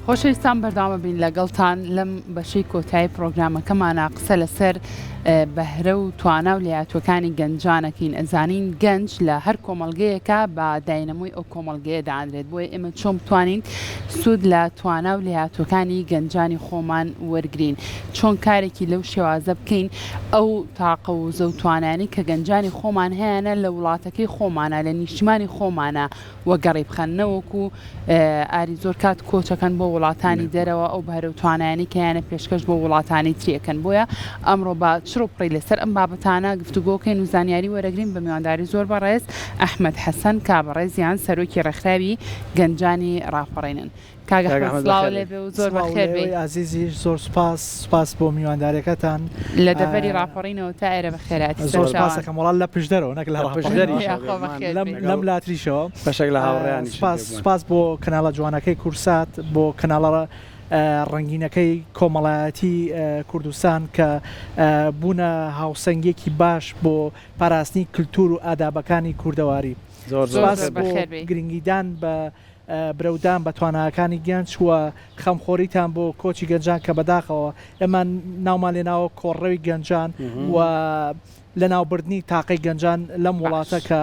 خۆشەویستان بەردەوام بین لەگەڵتان لەم بەشەی کۆتایی پرۆگرامەکەمانە قسە لەسەر بەهرە و توانا و لایەتوەکانی گەنجانەکەین. ئەزانین گەنج لە هەر کۆمەڵگەیەکە بە داینەمووی ئەو کۆمەڵگەیە دانرێت، بۆیە ئێمە چۆن بتوانین سوود لە توانا و لایەتوەکانی گەنجانی خۆمان وەرگرین، چۆن کارێکی لەو شێوازە بکەین ئەو تاقە و زەوتوانانی کە گەنجانی خۆمان هەیەە لە وڵاتەکەی خۆمانە لە نیشتمانی خۆمانە وەگەڕی بخەنەوەکو ئاری زۆر کات کۆچەکەن بۆ وڵاتانی دەرەوە ئەو بەهرە و توانایانی کەیانە پێشکەش بۆ وڵاتانی تریەکەن. بۆیە ئەمڕۆ بە چڕۆپڕی لەسەر ئەم بابەتانە گفتوگۆکەین و زانیاری وەرەگرین بە میوانداری زۆر بەڕێز ئەحمەد حەسەن کابڕێزیان سەرۆکی ڕێکخراوی گەنجانی ڕاپەڕێنن. کاگەسڵاو لێبێ و زۆر بەخێر بێ. عزیزیش زۆر سپاس بۆ میواندارەکەتان لە دەبەری ڕاپەڕینەوە تا ئێرە بەخێراتی. زۆر سپاسەکەم وەڵام لە پشدەرەوە نەک لە پشدەری لەم لاتریشەوە بەشێک لە هاوڕێیان سپاس بۆ کەناڵە جوانەکەی کورسات، بۆ کەناڵە ڕنگینەکەی کۆمەڵایەتی کوردستان کە بوونە هاوسەنگێکی باش بۆ پاراستنی کللتور و ئادابەکانی کوردەواری. زۆر بەخێر بێ. گرنگیدان بە برەودان بە تواناکانی گەنج وە خەمخۆریتان بۆ کۆچی گەنجان کە بەداخەوە ئێمە ناومان لێناوە کۆڕەوی گەنجان و لە ناوبردنی تاقی گەنجان لەم وڵاتە کە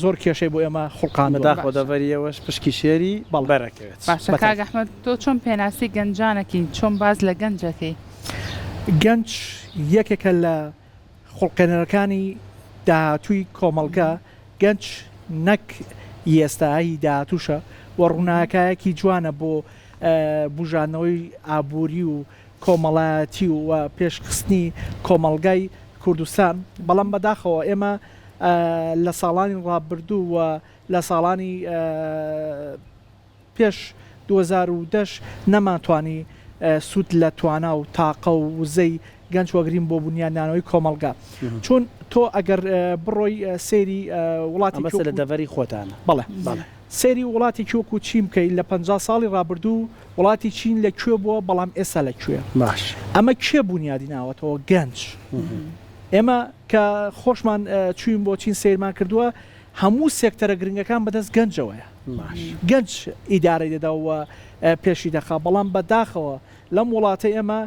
زۆر کێشەی بۆ ئێمە خوڵقان داخۆ دەڤەریەوەش پشکی شێری بەڵبەرەکەوێت. باشە کاگ ئەحمەد تۆ چۆن پێناسی گەنجانەکەین، چۆن باز لە گەنجەکەی؟ گەنج یەکێکە لە خوڵقێنەرەکانی داهاتووی کۆمەڵگە. گەنج نەک ئێستایی داهاتووشە و ڕووناکایەکی جوانە بۆ بژانەوەی ئابووری و کۆمەڵایەتی و پێشخستنی کۆمەڵگای کوردستان. بەڵام بەداخەوە ئێمە لە ساڵانی ڕابردوو و لە ساڵانی پێش 2010 نەماتوانی سوود لە توانا و تاقە و وزەی گەنج وەگرین بۆ بنیانانەوەی کۆمەڵگا. چون تۆ ئەگەر بڕۆی سێری وڵاتی لە دەڤەری خۆتانە بەڵێ سێری وڵاتی کۆکو چین بکەیت لە 50 ساڵی ڕابردوو وڵاتی چین لەکوێ بووە بەڵام ئێستا لەکوێ باش ئەمە کێ بنیادی ناوەتەوە گەنج. ئێمە کە خۆشمان چوین بۆ چین سیرمان کردووە هەموو سێکتەرە گرنگەکان بەدەست گەنجەوەیە. گەنج ئیدارەی دەداوە پێشی دەخا، بەڵام بەداخەوە لەم وڵاتە ئێمە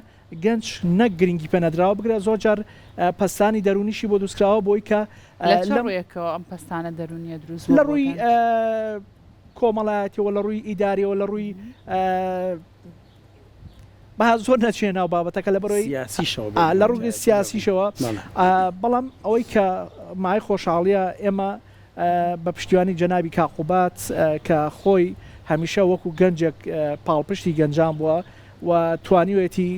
گەنج نەک گرنگی پێنەدراوە بگرە زۆر جار پەستانی دەرونیشی بۆ دروستکراوە بۆی کە ڕوویەکەوە ئەم پەستانە دەرونیە دروست لە ڕووی کۆمەڵایەتیەوە لە ڕووی ئیداریەوە لە ڕووی بە زۆر نەچێ ناو بابەتەکە لە بەرەوەی لە ڕووی سیاسیشەوە. بەڵام ئەوەی کە مای خۆشحاڵیە ئێمە بە پشتیوانی جەنابی کاقوبات کە خۆی هەمیشە وەکو گەنجێک پاڵپشتی گەنجان بووە و توانیوێتی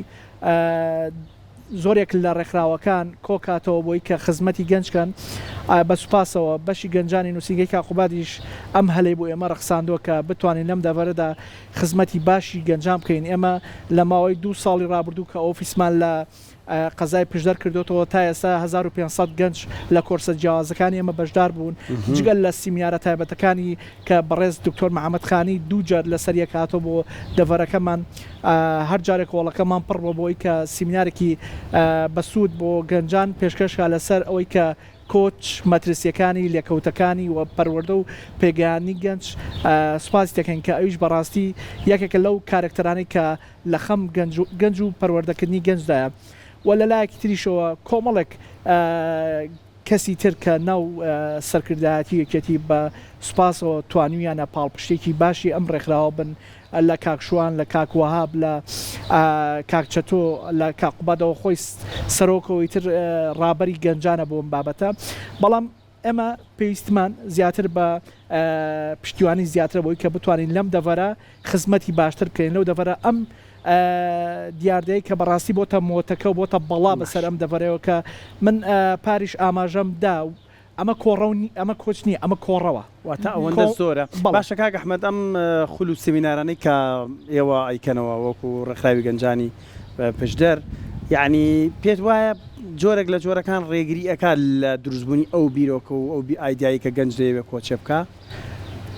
زۆرێک لە ڕێکخراوەکان کۆکاتەوە بۆی کە خزمەتی گەنجکەن. بە سوپاسەوە بەشی گەنجانی نووسینگەی کاقوبادیش ئەم هەلەی بۆ ئێمە ڕەخساندووە کە بتوانین لەم دەڤەرەدا خزمەتی باشی گەنجام بکەین. ئێمە لە ماوەی 2 ساڵی ڕابردوو کە ئۆفیسمان لە قەزای پشدەر کردوەوە تا ئێستا 1500 گەنج لە کۆرسە جیاوازەکانی ئێمە بەشدار بوون، جگەل لە سیمینارە تایبەتەکانی کە بەڕێز دکتۆر محەممەد خانی 2 جار لە سەریەک هاتۆ بۆ دەڤەرەکەمان. هەر جارێک وڵەکەمان پڕ بۆ بۆی کە سیمینارێکی بەسوود بۆ گەنجان پێشکەشە لەسەر ئەوەی کە کۆچ مەترسیەکانی لێکەوتەکانی و پەروەردە و پێگەیانی گەنج سوپاسی دەکەین کە ئەویش بەڕاستی یەکێکە لەو کارێکتەرانی کە لە خەم گەنج و پەروەردەکردنی گەنجدایە. و لە لایەکی تریشەوە کۆمەڵێک کەسی تر کە ناو سەرکردایەتی یەکێتی بە سوپاسەوە توانویانە پاڵپشتێکی باشی ئەم ڕێکخراوە بن لە کاکشوان لە کاکوەهاب لە کاکچەتۆ لە کاقوبادەوە خۆی سەرۆکەوەی تر ڕابەری گەنجانە بۆم بابەتە. بەڵام ئێمە پێویستمان زیاتر بە پشتیوانی زیاتر بۆی کە بتوانین لەم دەڤەرە خزمەتی باشتر بکەین لەو دەڤەرە ئەم دیاردەیە کە بەڕاستی بۆتە مۆتەکە و بۆتە بەڵا بەسەر ئەم دەڤەرەوە کە من پاریش ئاماژەم دا و ئەمە کۆڕەونی ئەمە کۆچنی ئەمە کۆڕەوە واتە ئەوەندە زۆرە. باشە کاک ئەحمەد ئەم خولو سیمینارانەی کە ئێوە ئەیکەنەوە وەکو ڕێکخراوی گەنجانی پشدەر یعنی پێت وایە جۆرێک لە جۆرەکان ڕێگری ئەکات لە دروستبوونی ئەو بیرۆکە و ئەو ئایدیایی کە گەنج دەیەوێت کۆچێ بکە؟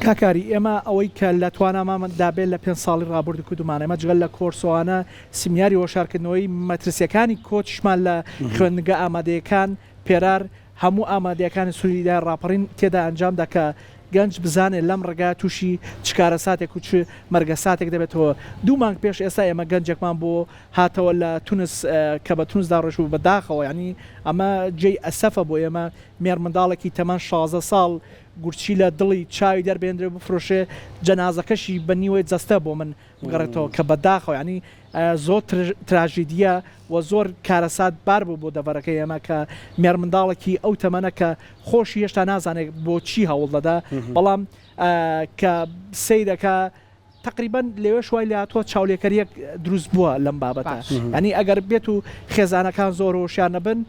کاکاری ئێمە ئەوەی کە لە توانامامان دابێت لە 5 ساڵی ڕابردوو کردومان ئێمە جگەل لە کۆرسۆوانە سیمیناری هۆشارکردنەوەی مەترسیەکانی کۆچشمان لە خوێندنگە ئامادەیەکان پێرار هەموو ئامادەیەکانی سووریدا ڕاپەڕین تێدا ئەنجامدا کە گەنج بزانێت لەم ڕێگا تووشی چکارە ساتێک و چ مەرگە ساتێک دەبێتەوە 2 مانگ پێش ئێستا ئێمە گەنجێکمان بۆ هاتەوە لە تونس کە بە تونسدا ڕۆژ و بەداخەوە ینی ئەمە جێی ئەسەفە بۆ ئێمە مێر منداڵێکی تەمەن 16 ساڵ گورچی لە دڵی چاوی دەربێنرێ بفرۆشێ جەنازەکەشی بە نیوەی جەستە بۆ من بگەڕێتەوە کە بەداخەوە ینی زۆر تراژیدیە و زۆر کارەسات بار بوو بۆ دەڤەرەکەی ئێمە کە مێر منداڵێکی ئەو تەمەنە کە خۆشی هێشتا نازانێت بۆ چی هەوڵ دەدا بەڵام کە سەیرەکە تقریبان لێوێ شوای لە هاتووە چاولێکەریەک دروست بووە لەم بابەتە ینی ئەگەر بێت و خێزانەکان زۆر هۆشیار نەبن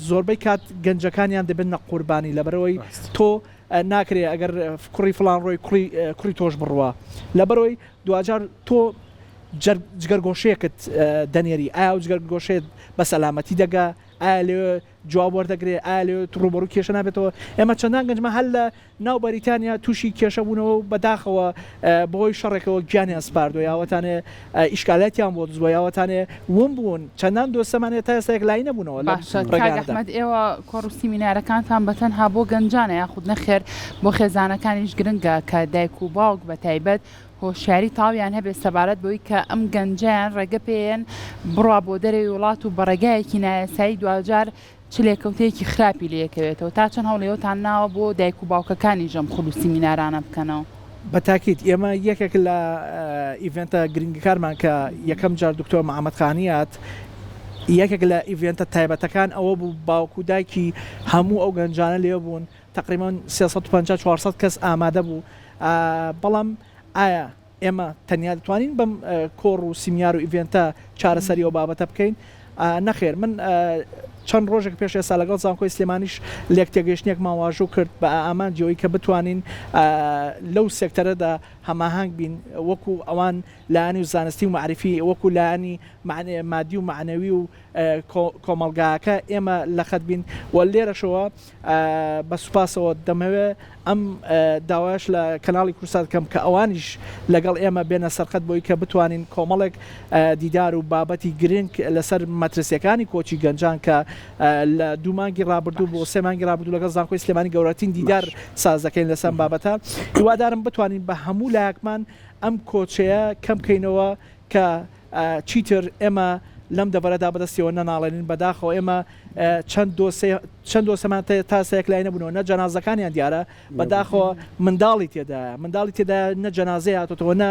زۆربەی کات گەنجەکانیان دەبن نە قوربانی لەبەرەوەی تۆ ناکرێ ئەگەر کوڕی فلان ڕۆی کوڕی تۆش بڕوە لەبەرەوەی دوجار تۆ جگەرگۆشەیەکت دەنێری ئایا و جگەرگۆشێت بە سەلامەتی دەگا ئایا لێ جواب وەردەگرێ ئایا لێ ڕوبەڕوو کێشە نابێتەوە ئێمە چەندان گەنجمە هەل لە ناو بەریتانیا تووشی کێشە بوونەوە بەداخەوە بۆی شەڕێکەوە گیانیان سپاردۆ یاوەتانێ ئیشکالەتیان بۆ دزوە یاوەتانێ ون بوون چەندان دۆسەمانێت تا ئێستاێک لای نەبوونەوە ئەحمەد ئێوە کۆڕ و سیمینارەکانتان بەتەنها بۆ گەنجانە یاخود نەخێر بۆ خێزانەکانیش گرنگە کە دایک و باوک بە تایبەت هۆشیاری تاویان هەبێت سەبارەت بۆی کە ئەم گەنجیان ڕێگە پێیان بڕوا بۆ دەرەوەی وڵات و بەڕێگایەکی نایاسایی دوجار چلێکەوتەیەکی خراپی لەکەوێتەوە تا چەند هەوڵێوەتان ناوە بۆ دایک و باوکەکانی ژەم خول و سیمینارانە بکەنەوە بەتاکیت ئێمە یەکێک لە ئیڤنتە گرنگەکارمان کە یەکەم جار دکتۆر محەممەد خانیات یەکێک لە ئیڤنتە تایبەتەکان ئەوە بوو باوک و دایکی هەموو ئەو گەنجانە لێ بوون تقریبان 350-400 کەس ئامادە بوو بەڵام ئایا ئێمە تەنیا دەتوانین بەم کۆڕ و سیمیار و ئیڤنتە چارەسەری ئەو بابەتە بکەین نەخێر من چەند ڕۆژێک پێش ئێستا لەگەڵ زانکۆی سلێمانیش لێک تێگەیشتێک ماواژوو کرد بە ئامانجیەوەی کە بتوانین لەو سێکتەرەدا هەماهنگ بین وەکو ئەوان لایانی و زانستی و معرفی وەکو لایانی مادی و معنەوی و کۆمەلگاکە ئێمە لە خەت بین و لێرەشەوە بە سوپاسەوە دەمەوێ ئەم داواش لە کەناڵی کورسات کەم کە ئەوانیش لەگەڵ ئێمە بێنە سەرخەت بۆی کە بتوانین کۆمەڵێک دیدار و بابەتی گرنگ لەسەر مەترسیەکانی کۆچی گەنجان کە لە 2 مانگی ڕابردوو بۆ 3 مانگی ڕابردوو لەگەڵ زانکۆی سلێمانی گەورەترین دیدار ساز دەکەین لەسەر بابەتە هیوادارم بتوانین بە هەموو لایەکمان ئەم کۆچەیە کەم بکەینەوە کە چیتر ئێمە لەم دەبەرەدا بەدەستیەوە نەناڵێنین بەداخەوە ئێمە چەند دۆسەمان تا سەیەک لای نەبوونەوە نە جەنازەکانیان دیارە بەداخەوە منداڵی تێدا نە جەنازەیە هاتۆتەوە نە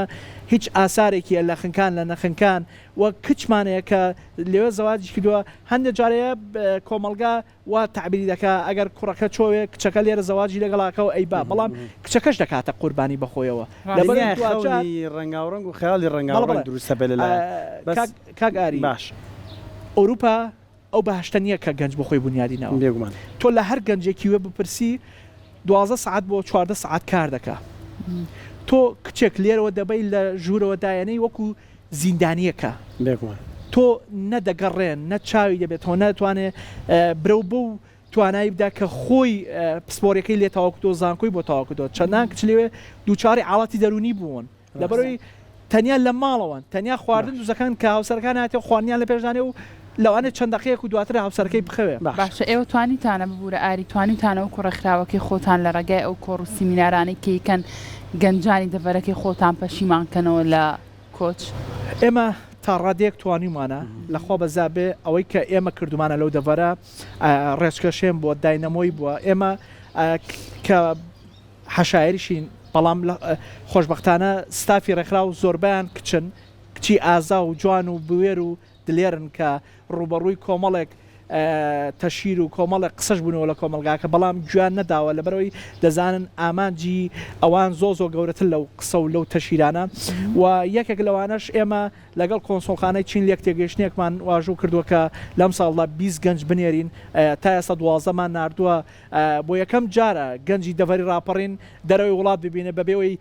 هیچ ئاسارێکی لە خنکان لە نەخنکان وە کچمانەیە کە لێوێ زەواجی کردووە هەندێک جارەیە کۆمەلگا وا تعبیری دەکا ئەگەر کوڕەکە چۆوێ کچەکە لێرە زەواجی لەگەڵاکەەوە ئەیبا بەڵام کچەکەش دەکاتە قوربانی بەخۆیەوە ڕەنگاوڕنگ و خەیاڵی ڕەنگاوڕنگ دروستە بێ لە کاگاری باش ئەوروپا ئەو بەهشتە نییە کە گەنج بۆ خۆی بنیادینەوە بێگومان تۆ لە هەر گەنجێکی وێ بپرسی 12 سعات بۆ 14 سعات کار دەکا تۆ کچێک لێرەوە دەبەی لە ژوورەوە دایەنەی وەکو زیندانیەکە بێگومان تۆ نەدەگەڕێن نە چاوی دەبێت تۆ ناتوانێت برەو بە و توانایی بدا کە خۆی پسپۆرەکەی لێ تاواکوتۆ زانکۆی بۆ تاواکوتۆ چەندان کچ لێوێ دووچاری حاڵەتی دەرونی بوون لەبەرەوەی تەنیا لە ماڵەوەن تەنیا خواردن دووزەکان کە هاوسەرەکان هاتێ خواردنیان لە پێشدانێ و لەوانێت چەند دقەیەک و دواتر هاوسەرەکەی بخەوێ باشە ئێوە توانیتانە ببوورە ئاری توانیتانەوە کوڕەخراوەکەی خۆتان لە ڕێگای ئەو کۆڕ و سیمینارانەی کەیکەن گەنجانی دەڤەرەکەی خۆتان پەشیمانکەنەوە لە کۆچ ئێمە تا ڕادێک توانیمانە لەخوا بەزابێ ئەوەی کە ئێمە کردومانە لەو دەڤەرە ڕێچکەشێن بووە داینەمۆی بووە ئێمە کە حەشایریشین بەڵام خۆشببختانە ستافی ڕێکخرا و زۆربیان کچن کچی ئازا و جوان و بوێر و دلێرن کە ڕوبەڕووی کۆمەڵێک تەشیر و کۆمەڵێک قسەش بوونەوە لە کۆمەلگاکە بەڵام گویان نەداوە لەبەرەوەی دەزانن ئامانجی ئەوان زۆ گەورەتر لەو قسە و لەو تەشیرانە و یەکێک لەوانش ئێمە لەگەڵ کۆنسۆڵخانەی چین لێک تێگەشتێکمان واژوو کردووە کە لەم ساڵدا 20 گەنج بنێرین تا ئێستا 12مان نردووە بۆ یەکەم جارە گەنجی دەڤەری راپەڕین دەرەوەی وڵات ببینێ بەبێەوەی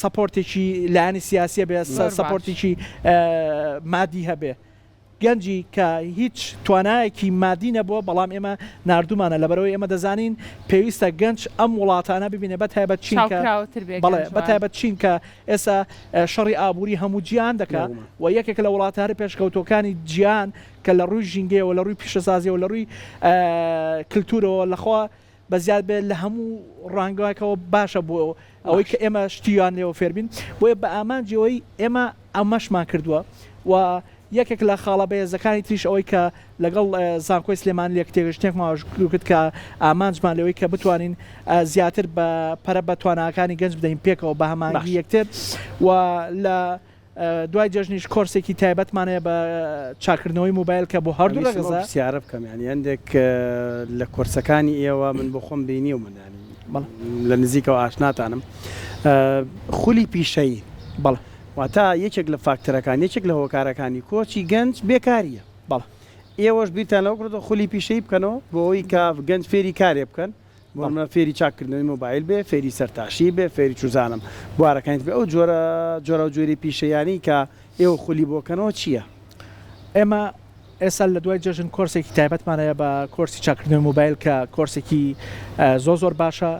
سەپۆرتێکی لایانی سیاسیە بێ سەپۆرتێکی مادی هەبێ گەنجی کە هیچ توانایەکی مادی نەبووە بەڵام ئێمە نردومانە لەبەرەوەی ئێمە دەزانین پێویستە گەنج ئەم وڵاتانە ببینێ بەتایبەت چین بەتایبەت چین کە ئێستا شەڕی ئابووری هەموو جیان دەکات و یەکێک لە وڵاتانی پێشکەوتەکانی جیان کە لە ڕووی ژینگەیەوە لە ڕووی پیشەسازیەوە لە ڕووی کللتورەوە لەخوا بەزیاد بێت لە هەموو ڕانگەوەکەەوە باشە بۆ ئەوەی کە ئێمە شتیوان لێەوە فێربین بۆیە بە ئامانجیەوەی ئێمە ئەمەشمان کردووە و یەکێک لە خاڵە بەهێزەکانی تریش ئەوەی کە لەگەڵ زانکۆی سلێمانی لێک تێگەشتێکماوەکرد کە ئامانجمان لەوەی کە بتوانین زیاتر بە پەرە بە تواناکانی گەنج بدەین پێکەوە بە هەمانگی یەکتر و لە دوای جەژنیش کۆرسێکی تایبەتمانەیە بە چاکردنەوەی موبایل کە بۆ هەردوو ڕێگەزە سیارە بکەم ینی هەندێک لە کۆرسەکانی ئێوە من بۆ خۆم بینی و منانی لە نزیکەوە ئاشناتانم خولی پیشەی بەڵ واتە یەکێک لە فاکتەرەکان یەکێک لە هۆکارەکانی کۆچی گەنج بێکاریە بەڵ ئێوەش بیرتان لەو کردە خولی پیشەی بکەنەوە بۆ ئەوی کە گەنج فێری کارێ بکەن بۆ فێری چاکردنەوەی مۆبایل بێ فێری سەرتاشی بێ فێری چوزانم بوارەکانیت بێ ئەو جۆرە و جۆری پیشەیانی کە ئێوە خولی بۆکەنەوە چییە؟ ئێمە ئێستا لە دوای جەژن کۆرسێکی تایبەتمانەیە بە کۆرسی چاکردنەوەی موبایل کە کۆرسێکی زۆر باشە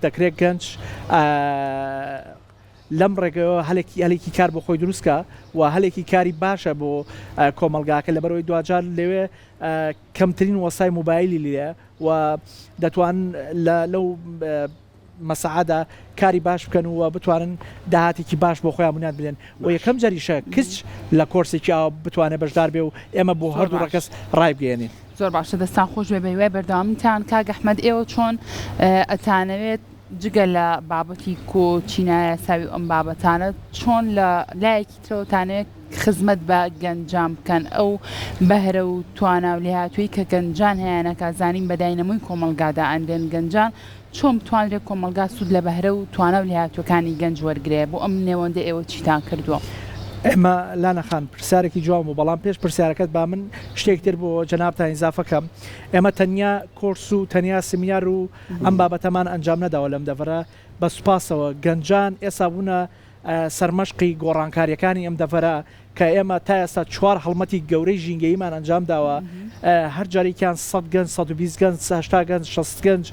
دەکرێت گەنج لەم ڕێگەوە هەلێکی کار بۆ خۆی دروستکە و هەلێکی کاری باشە بۆ کۆمەلگاکە لەبەرەوەی دوجار لەوێ کەمترین وەسای موبایلی لێ و دەتوان لەو مەسەعادا کاری باش بکەن و بتوانن داهاتێکی باش بۆ خۆیان بنیان بدەن و یەکەم جەریشە کچ لە کۆرسێکی ئاو بتوانێت بەشدار بێ و ئێمە بۆ هەردوو ڕەکەس ڕای بگەێنین. زۆر باشە دەستان خۆش بێ بەیوای بەردەوامیتان کاک ئەحمەد ئێوە چۆن ئەتانەوێت جگە لە بابەتی کۆچینایە ساوی ئەم بابەتانە چۆن لە لایەکی ترەوەتانەیە خزمەت بە گەنجان بکەن ئەو بەهرە و توانە و لێهاتووی کە گەنجان هەیەنەکە زانین بەداینەمووی کۆمەلگادا ئەندێن گەنجان چۆن بتوانرێت کۆمەلگا سوود لە بەهرە و توانە و لێهاتوەکانی گەنج وەرگێ بۆ ئەم نێوەندە ئێوە چیتان کردووە؟ ئێمە لانەخان پرسیارێکی جوام و بەڵام پێش پرسیارەکەت با من شتێکتر بۆ جەنابتان ئیزافەکەم ئێمە تەنیا کۆرس و تەنیا سمینار و ئەم بابەتەمان ئەنجام نەداوە لەم دەڤەرە بە سوپاسەوە گەنجان ئێستا بوونە سەرمەشقی گۆڕانکاریەکانی ئەم دەڤەرە کە ئێمە تا ئێستا 4 هەڵمەتی گەورەی ژینگەییمان ئەنجام داوە هەر جارێکیان 100 گەنج 120 گەنج 80 گەنج 60 گەنج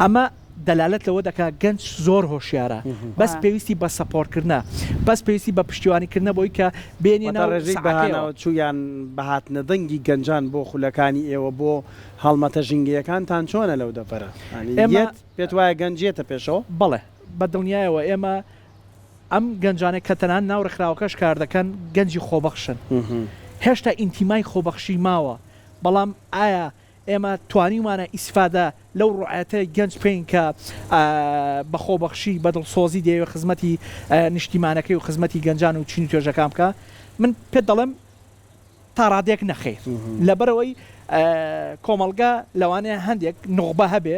ئەمە دەلالەت لەوە دەکات گەنج زۆر هۆشیارە بەس پێویستی بە سەپۆرتکردنە بەس پێویستی بە پشتیوانیکردنە بۆی کە بێنێنە ڕێژەی بەهانەوە چویان بەهاتنە دەنگی گەنجان بۆ خولەکانی ئێوە بۆ هەڵمەتە ژینگەیەکانتان چۆنە لەو دەپەرە پێت وایە گەنجێتە پێشەوە؟ بەڵێ بە دڵنیایەوە ئێمە ئەم گەنجانێک کە تەنان ناو ڕێکخراوەکەش کار دەکەن گەنجی خۆبەخشن هێشتا ئینتیمای خۆبەخشی ماوە بەڵام ئایا ئێمە توانیمانە ئیسفادە لەو ڕوعەتە گەنج پێین کە بە خۆبەخشی بەدڵسۆزی دەیەوە خزمەتی نیشتیمانەکەی و خزمەتی گەنجان و چینی توێژەکان بکە من پێ دەڵێم تا ڕادێک نەخێت لەبەرەوەی کۆمەلگا لەوانەیە هەندێک نۆخبە هەبێ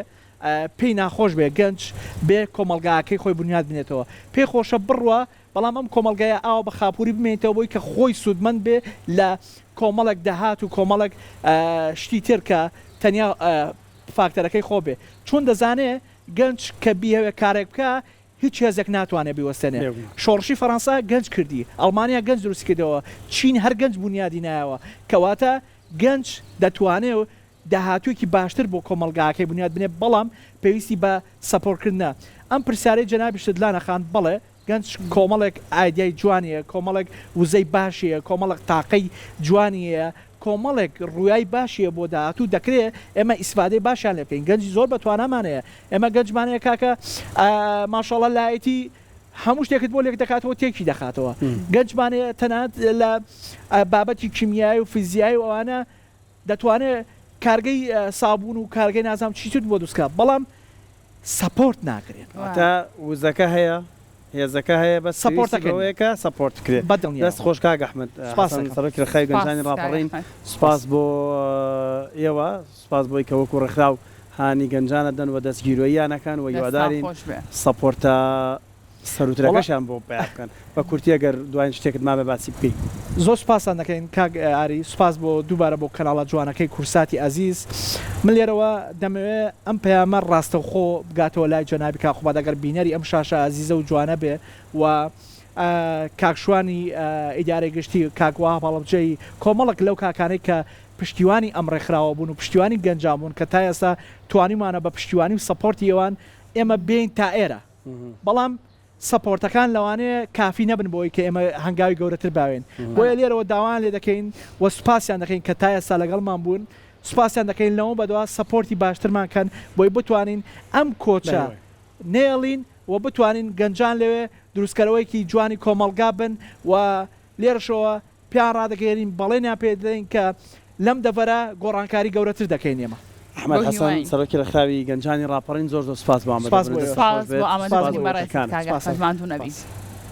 پێی ناخۆش بێ گەنج بێ کۆمەلگاکەی خۆی بنیاد بنێتەوە پێی خۆشە بڕوە بەڵام ئەم کۆمەلگایە ئاوە بە خاپوری بمێنێتەوە بۆی کە خۆی سوودمەند بێ لە کۆمەڵک دەهات و کۆمەڵک شتی تر کە تەنیا فاکتەرەکەی خۆ بێ چۆن دەزانێ گەنج کە بیهوێ کارێک بکە هیچ هێزێک ناتوانێت بیوەستێنێ شۆڕشی فەڕەنسا گەنج کردی ئەڵمانیا گەنج دروست کردەوە چین هەر گەنج بنیادی نایەوە کەواتە گەنج دەتوانێت و داهاتوویەکی باشتر بۆ کۆمەلگاکەی بنیاد بنێ بەڵام پێویستی بە سەپۆرتکردنە ئەم پرسیارەی جەنابیشت لانەخان بڵێ گەنج کۆمەڵێک ئایدیای جوانیە کۆمەڵێک وزەی باشیە کۆمەڵک تاقەی جوانیە کۆمەڵێک ڕوویای باشیە بۆ داهاتوو دەکرێت ئێمە ئیسفادەی باشیان لێ بکەین گەنجی زۆر بەتوانامانەیە ئێمە گەنجمانەیە کاکە ماشەڵڵا لایەتی هەموو شتێکت بۆ لێک دەکاتەوە تێکی دەخاتەوە گەنجمانەیە تەنات لە بابەتی کیمیایی و فیزیایی و ئەوانە دەتوانێت کارگەی سابوون و کارگەی نازام چیتر بۆ دروستکە بەڵام سەپۆرت ناکرێت تا وزەکە هەیە هێزەکە هەیە بە سەپۆرتەکەیەکە سەپۆرت کرێت دەست خۆش کاک ئەحمەد سەرۆکی ڕێکخراوی گەنجانی ڕاپەڕین سوپاس بۆ ئێوە سوپاس بۆی کە وەکو ڕێکخراو هانی گەنجانە دەن و دەستگیرۆییانەکان و هیوادارین سەپۆرتە سەروترەکەشیان بۆ پێ بکەن بە کورتی ئەگەر دوایین شتێکت ما بە باسی بکەین زۆر سوپاسان دەکەین کاک ئاری سوپاس بۆ دووبارە بۆ کەناڵە جوانەکەی کورساتی ئەزیز من لێرەوە دەمەوێت ئەم پەیامە ڕاستەوخۆ بگاتەوە لای جەنابی کاخوبا دەگەر بینەری ئەم شاشە ئازیزە و جوانە بێ و کاکشوانی ئیدارەی گشتی کاکوا هەڵبجەی کۆمەڵک لەو کاکانەی کە پشتیوانی ئەم ڕێکخراوە بوون و پشتیوانی گەنجان بوون کە تا ئێستا توانیمانە بە پشتیوانی و سەپۆرتی ئێوان ئێمە بین تا ئێرە بەڵام سەپۆرتەکان لەوانەیە کافی نەبن بۆی کە ئێمە هەنگاوی گەورەتر باوێن بۆیە لێرەوە داوان لێ دەکەین وە سوپاسیان دەکەین کە تا ئێستا لەگەڵمان بوون سوپاسیان دەکەین لەوە بەدوا سپۆرتی باشترمانکەن بۆی بتوانین ئەم کۆچە نێڵین و بتوانین گەنجان لەوێ دروستکەرەوەیکی جوانی کۆمەلگا بن و لێرەشەوە پیان ڕادەگەێنین بەڵێنیان پێ دەین کە لەم دەڤەرە گۆڕانکاری گەورەتر دەکەین ئێمە. ئەحمەد حەسەن سەرۆکی ڕێکخراوی گەنجانی ڕاپەڕین زۆر سوپاس بۆ سپاس بۆ ئامادەبوونی بەڕێز کاگا خەزمانتون نەبی.